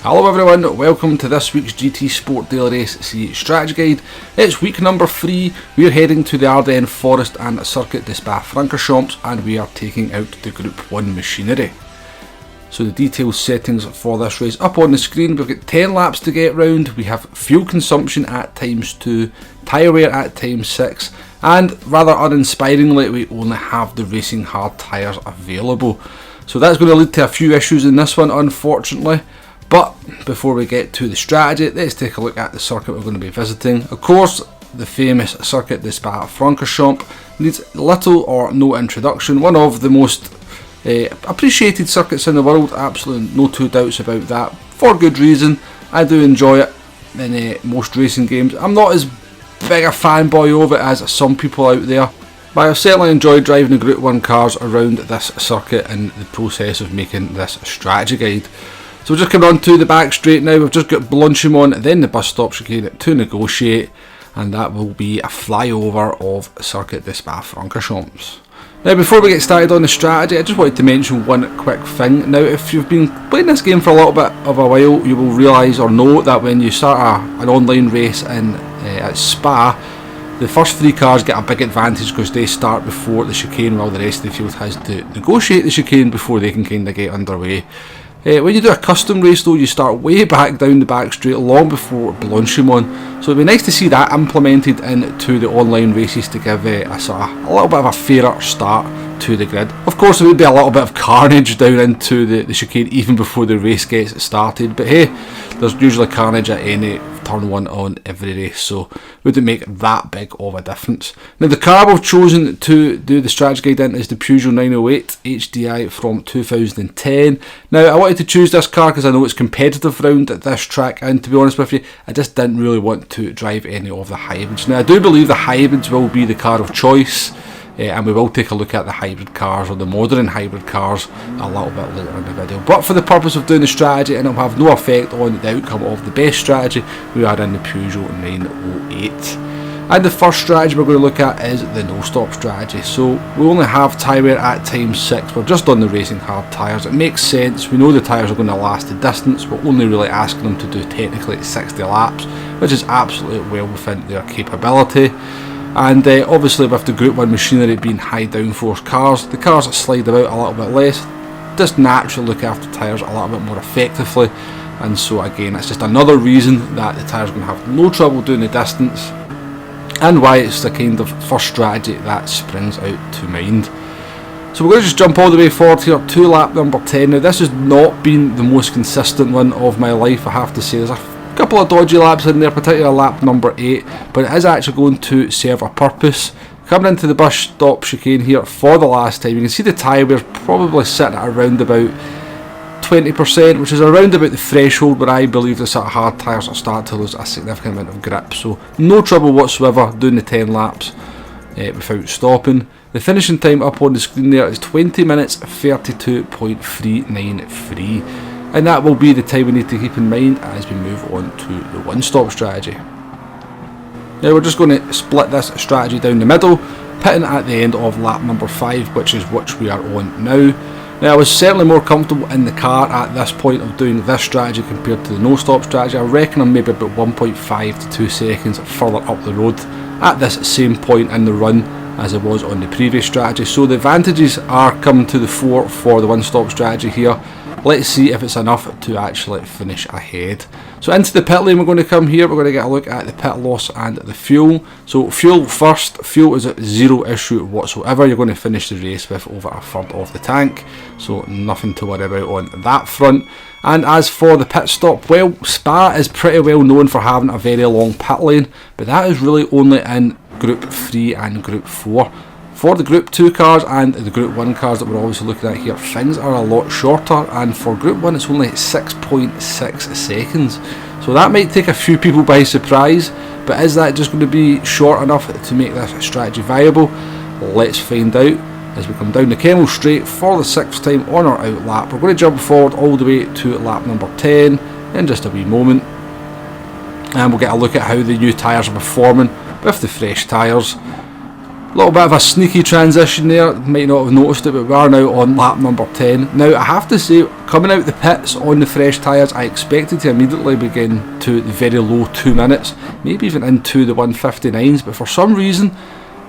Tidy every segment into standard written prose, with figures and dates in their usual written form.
Hello everyone, welcome to this week's GT Sport Daily Race C Strategy Guide. It's week number 3, we're heading to the Ardennes Forest and Circuit de Spa-Francorchamps and we are taking out the Group 1 machinery. So the detailed settings for this race up on the screen. We've got 10 laps to get round, we have fuel consumption at ×2, tyre wear at ×6 and rather uninspiringly we only have the racing hard tyres available. So that's going to lead to a few issues in this one unfortunately. But before we get to the strategy, let's take a look at the circuit we're going to be visiting. Of course, the famous Circuit de Spa-Francorchamps needs little or no introduction. One of the most appreciated circuits in the world, absolutely no two doubts about that. For good reason, I do enjoy it in most racing games. I'm not as big a fanboy of it as some people out there, but I've certainly enjoyed driving the Group 1 cars around this circuit in the process of making this strategy guide. So we're just coming on to the back straight now. We've just got Blanchimont, then the bus stop chicane to negotiate, and that will be a flyover of Circuit de Spa-Francorchamps. Now before we get started on the strategy, I just wanted to mention one quick thing. Now if you've been playing this game for a little bit of a while, you will realise or know that when you start an online race at Spa, the first 3 cars get a big advantage because they start before the chicane, while the rest of the field has to negotiate the chicane before they can kind of get underway. When you do a custom race though, you start way back down the back straight long before Blanchimont, so it'd be nice to see that implemented into the online races to give a little bit of a fairer start to the grid. Of course there would be a little bit of carnage down into the chicane even before the race gets started, but hey, there's usually carnage at any turn 1 on every race, so wouldn't make that big of a difference. Now the car we've chosen to do the strategy guide in is the Peugeot 908 HDI from 2010. Now I wanted to choose this car because I know it's competitive round at this track, and to be honest with you, I just didn't really want to drive any of the hybrids. Now I do believe the hybrids will be the car of choice, and we will take a look at the hybrid cars or the modern hybrid cars a little bit later in the video. But for the purpose of doing the strategy, and it will have no effect on the outcome of the best strategy, we are in the Peugeot 908. And the first strategy we're going to look at is the no-stop strategy. So we only have tyre wear at ×6, we're just on the racing hard tyres. It makes sense, we know the tyres are going to last the distance, we're only really asking them to do technically 60 laps, which is absolutely well within their capability. And obviously with the Group 1 machinery being high downforce cars, the cars slide about a little bit less, just naturally look after tyres a little bit more effectively, and so again it's just another reason that the tyres are going to have no trouble doing the distance, and why it's the kind of first strategy that springs out to mind. So we're going to just jump all the way forward here to lap number 10. Now this has not been the most consistent one of my life, I have to say. There's a couple of dodgy laps in there, particularly lap number 8, but it is actually going to serve a purpose. Coming into the bus stop chicane here for the last time, you can see the tyre wear probably sitting at around about 20%, which is around about the threshold where I believe the sort of hard tyres will start to lose a significant amount of grip. So no trouble whatsoever doing the 10 laps without stopping. The finishing time up on the screen there is 20 minutes 32.393. And that will be the time we need to keep in mind as we move on to the one-stop strategy. Now we're just going to split this strategy down the middle, pitting at the end of lap number 5, which we are on now. Now I was certainly more comfortable in the car at this point of doing this strategy compared to the no-stop strategy. I reckon I'm maybe about 1.5 to 2 seconds further up the road at this same point in the run as I was on the previous strategy. So the advantages are coming to the fore for the one-stop strategy here. Let's see if it's enough to actually finish ahead. So into the pit lane we're going to come here, we're going to get a look at the Pitloss and the fuel. So fuel first, fuel is at 0 issue whatsoever, you're going to finish the race with over a third of the tank, so nothing to worry about on that front. And as for the pit stop, well, Spa is pretty well known for having a very long pit lane, but that is really only in Group 3 and Group 4. For the Group 2 cars and the Group 1 cars that we're obviously looking at here, things are a lot shorter, and for Group 1 it's only 6.6 seconds. So that might take a few people by surprise, but is that just going to be short enough to make this strategy viable? Let's find out as we come down the Kemmel Straight for the 6th time on our out lap. We're going to jump forward all the way to lap number 10 in just a wee moment, and we'll get a look at how the new tyres are performing with the fresh tyres. A little bit of a sneaky transition there, might not have noticed it, but we are now on lap number 10. Now I have to say, coming out the pits on the fresh tyres, I expected to immediately begin to the very low 2 minutes, maybe even into the 159s, but for some reason,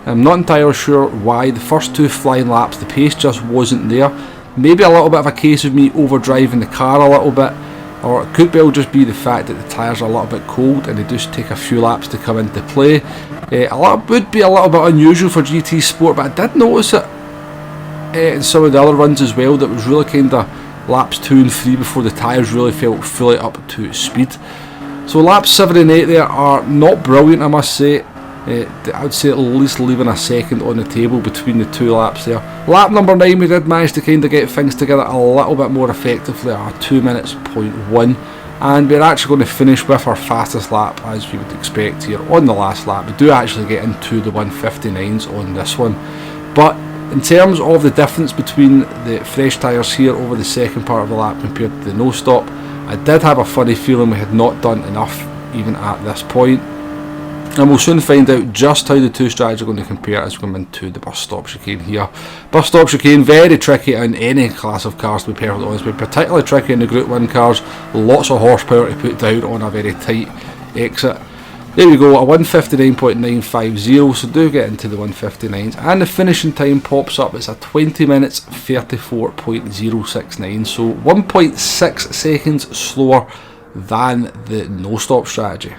I'm not entirely sure why, the first 2 flying laps, the pace just wasn't there. Maybe a little bit of a case of me overdriving the car a little bit, or it could well just be the fact that the tyres are a little bit cold and they just take a few laps to come into play. Would be a little bit unusual for GT Sport, but I did notice it in some of the other runs as well, that was really kind of laps 2 and 3 before the tyres really felt fully up to speed. So laps 7 and 8 there are not brilliant, I must say. I would say at least leaving a second on the table between the 2 laps there. Lap number 9 we did manage to kind of get things together a little bit more effectively at 2 minutes .1, and we're actually going to finish with our fastest lap as we would expect here on the last lap. We do actually get into the 159s on this one, but in terms of the difference between the fresh tyres here over the second part of the lap compared to the no stop, I did have a funny feeling we had not done enough even at this point. And we'll soon find out just how the 2 strategies are going to compare as we come into the bus stop chicane here. Bus stop chicane, very tricky in any class of cars, to be perfectly honest, but particularly tricky in the Group 1 cars. Lots of horsepower to put down on a very tight exit. There we go, a 159.950, so do get into the 159s. And the finishing time pops up, it's a 20 minutes 34.069, so 1.6 seconds slower than the no stop strategy.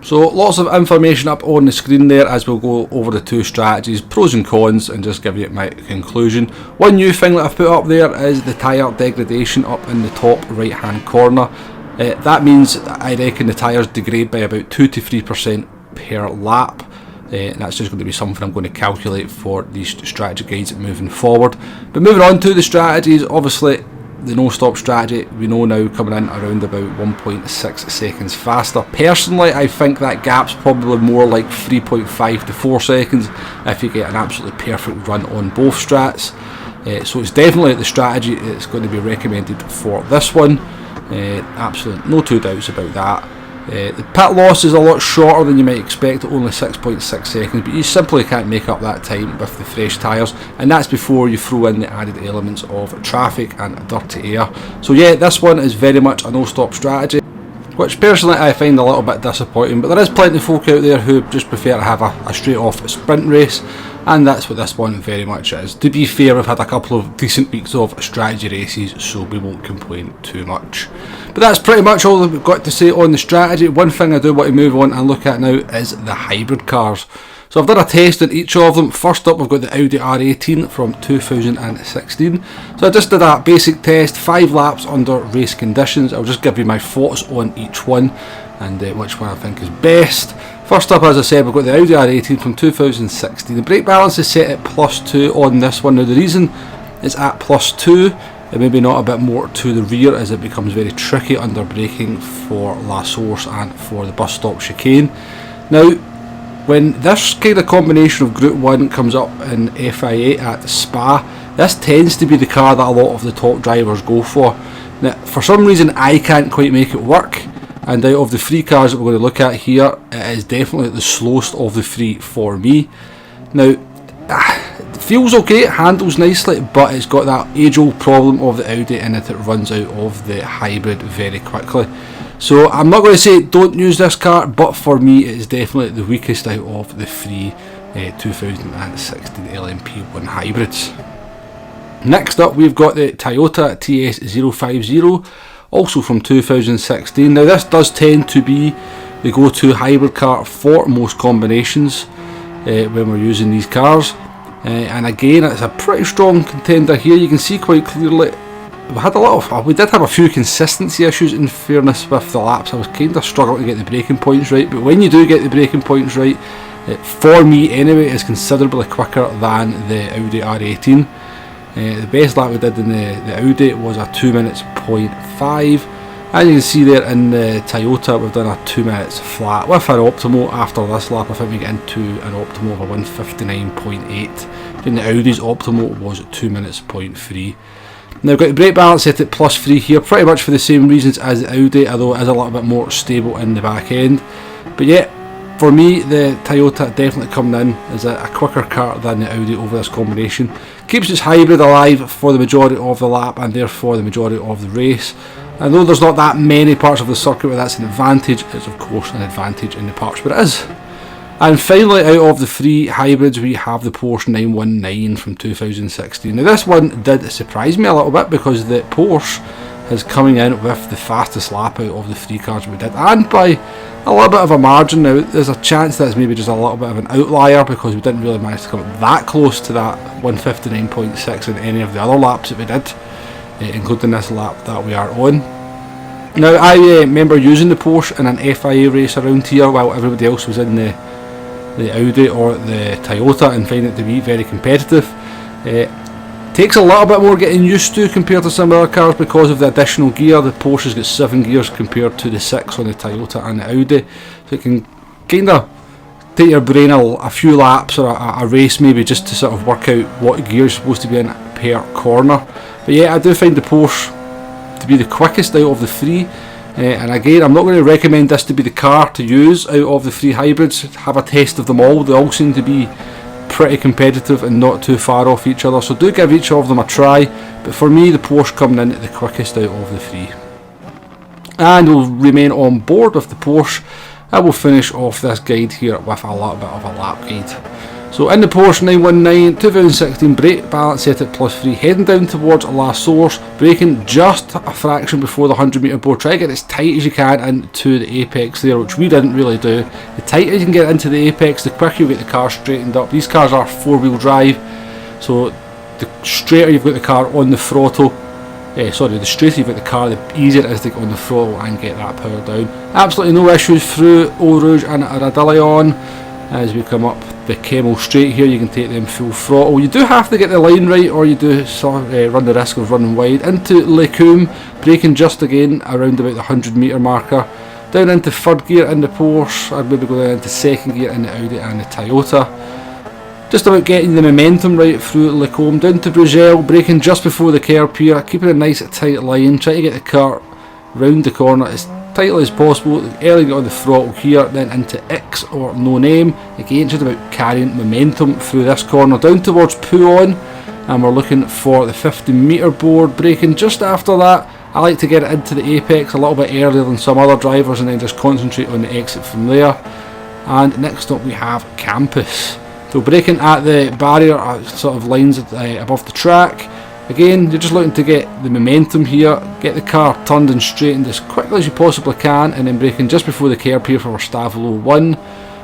So lots of information up on the screen there as we'll go over the 2 strategies, pros and cons, and just give you my conclusion. One new thing that I've put up there is the tyre degradation up in the top right hand corner. That means I reckon the tyres degrade by about 2 to 3% per lap. And that's just going to be something I'm going to calculate for these strategy guides moving forward. But moving on to the strategies, obviously the no stop strategy we know now coming in around about 1.6 seconds faster. Personally, I think that gap's probably more like 3.5 to 4 seconds if you get an absolutely perfect run on both strats. So it's definitely the strategy that's going to be recommended for this one. Absolutely no 2 doubts about that. The pit loss is a lot shorter than you might expect, only 6.6 seconds, but you simply can't make up that time with the fresh tyres, and that's before you throw in the added elements of traffic and dirty air. So yeah, this one is very much a no-stop strategy, which personally I find a little bit disappointing, but there is plenty of folk out there who just prefer to have a straight off sprint race, and that's what this one very much is. To be fair, we've had a couple of decent weeks of strategy races, so we won't complain too much. But that's pretty much all that we've got to say on the strategy. One thing I do want to move on and look at now is the hybrid cars. So I've done a test on each of them. First up, we've got the Audi R18 from 2016. So I just did a basic test, 5 laps under race conditions. I'll just give you my thoughts on each one and which one I think is best. First up, as I said, we've got the Audi R18 from 2016. The brake balance is set at +2 on this one. Now the reason it's at +2, and maybe not a bit more to the rear, as it becomes very tricky under braking for La Source and for the bus stop chicane. Now, when this kind of combination of Group 1 comes up in FIA at Spa, this tends to be the car that a lot of the top drivers go for. Now, for some reason I can't quite make it work, and out of the 3 cars that we're going to look at here, it is definitely the slowest of the 3 for me. Now, it feels okay, it handles nicely, but it's got that age-old problem of the Audi in it runs out of the hybrid very quickly. So I'm not going to say don't use this car, but for me it is definitely the weakest out of the 3 2016 LMP1 hybrids. Next up, we've got the Toyota TS050, also from 2016. Now this does tend to be the go-to hybrid car for most combinations when we're using these cars. And again, it's a pretty strong contender here. You can see quite clearly we did have a few consistency issues, in fairness, with the laps. I was kind of struggling to get the braking points right, but when you do get the braking points right, for me anyway, is considerably quicker than the Audi R18. The best lap we did in the Audi was a 2 minutes .5, and you can see there in the Toyota we've done a 2 minutes flat with an optimal. After this lap I think we get into an optimal of a 159.8, and the Audi's optimal was at 2 minutes .3. Now we've got the brake balance set at +3 here, pretty much for the same reasons as the Audi, although it is a little bit more stable in the back end. But yeah, For me, the Toyota definitely coming in as a quicker car than the Audi over this combination. Keeps its hybrid alive for the majority of the lap and therefore the majority of the race. And though there's not that many parts of the circuit where that's an advantage, it's of course an advantage in the parts where it is. And finally, out of the three hybrids, we have the Porsche 919 from 2016. Now this one did surprise me a little bit because the Porsche is coming in with the fastest lap out of the three cars we did, and by a little bit of a margin. Now there's a chance that it's maybe just a little bit of an outlier because we didn't really manage to come up that close to that 159.6 in any of the other laps that we did, including this lap that we are on. Now I remember using the Porsche in an FIA race around here while everybody else was in the Audi or the Toyota, and finding it to be very competitive. Takes a little bit more getting used to compared to some other cars because of the additional gear. The Porsche's got 7 gears compared to the 6 on the Toyota and the Audi, so it can kind of take your brain a few laps or a race maybe just to sort of work out what gear you're supposed to be in per corner. But yeah, I do find the Porsche to be the quickest out of the three, and again, I'm not going to recommend this to be the car to use out of the three hybrids. Have a test of them all. They all seem to be pretty competitive and not too far off each other, so do give each of them a try. But for me, the Porsche coming in the quickest out of the three. And we'll remain on board with the Porsche. I will finish off this guide here with a little bit of a lap guide. So in the Porsche 919 2016, brake balance set at +3, heading down towards La Source, braking just a fraction before the 100 metre board. Try to get as tight as you can into the apex there, which we didn't really do. The tighter you can get into the apex, the quicker you get the car straightened up. These cars are 4-wheel drive, so the straighter you've got the car on the throttle, the straighter you've got the car, the easier it is to get on the throttle and get that power down. Absolutely no issues through Eau Rouge and Radillon. As we come up the Camel straight here, you can take them full throttle. You do have to get the line right, or you do run the risk of running wide. Into Le Combe, braking just again around about the 100 metre marker. Down into third gear in the Porsche, I'd maybe go down into second gear in the Audi and the Toyota. Just about getting the momentum right through Le Combe. Down to Bruxelles, braking just before the curb here, keeping a nice tight line, try to get the car round the corner as tightly as possible. Early get on the throttle here, then into X or No Name. Again, just about carrying momentum through this corner. Down towards Pouillon, and we're looking for the 50 metre board, braking just after that. I like to get it into the apex a little bit earlier than some other drivers and then just concentrate on the exit from there. And next up we have Campus. So braking at the barrier sort of lines above the track. Again, you're just looking to get the momentum here, get the car turned and straightened as quickly as you possibly can, and then braking just before the curb here for Stavelot 1.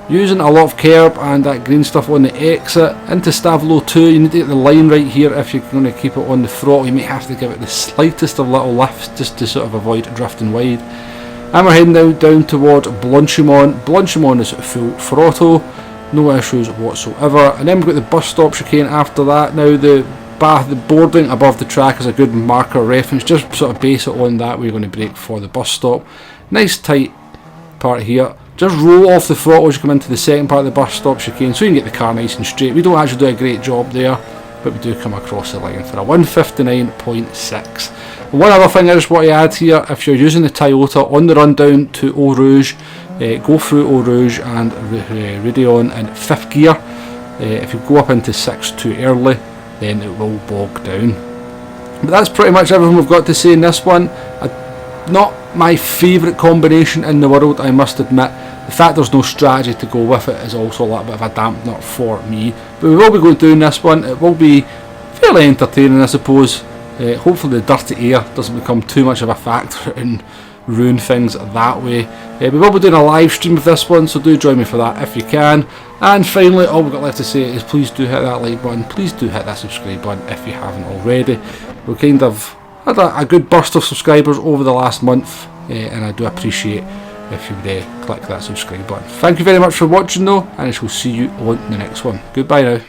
Using a lot of curb and that green stuff on the exit. Into Stavelot 2, you need to get the line right here if you're going to keep it on the throttle. You may have to give it the slightest of little lifts just to sort of avoid drifting wide. And we're heading now down towards Blanchimont. Blanchimont is full throttle, no issues whatsoever. And then we've got the bus stop chicane after that. Now the boarding above the track is a good marker reference. Just sort of base it on that. We're going to brake for the bus stop. Nice tight part here. Just roll off the throttle as you come into the second part of the bus stop chicane so you can get the car nice and straight. We don't actually do a great job there, but we do come across the line for a 159.6. One other thing I just want to add here, if you're using the Toyota on the run down to Eau Rouge, go through Eau Rouge and Radillon in 5th gear. If you go up into 6 too early, then it will bog down. But that's pretty much everything we've got to say in this one. Not my favourite combination in the world, I must admit. The fact there's no strategy to go with it is also a little bit of a dampener for me. But we will be going doing this one. It will be fairly entertaining, I suppose. Hopefully the dirty air doesn't become too much of a factor and ruin things that way. We will be doing a live stream of this one, so do join me for that if you can. And finally, all we've got left to say is please do hit that like button, please do hit that subscribe button if you haven't already. We've kind of had a good burst of subscribers over the last month, and I do appreciate if you would click that subscribe button. Thank you very much for watching though, and I shall see you on the next one. Goodbye now.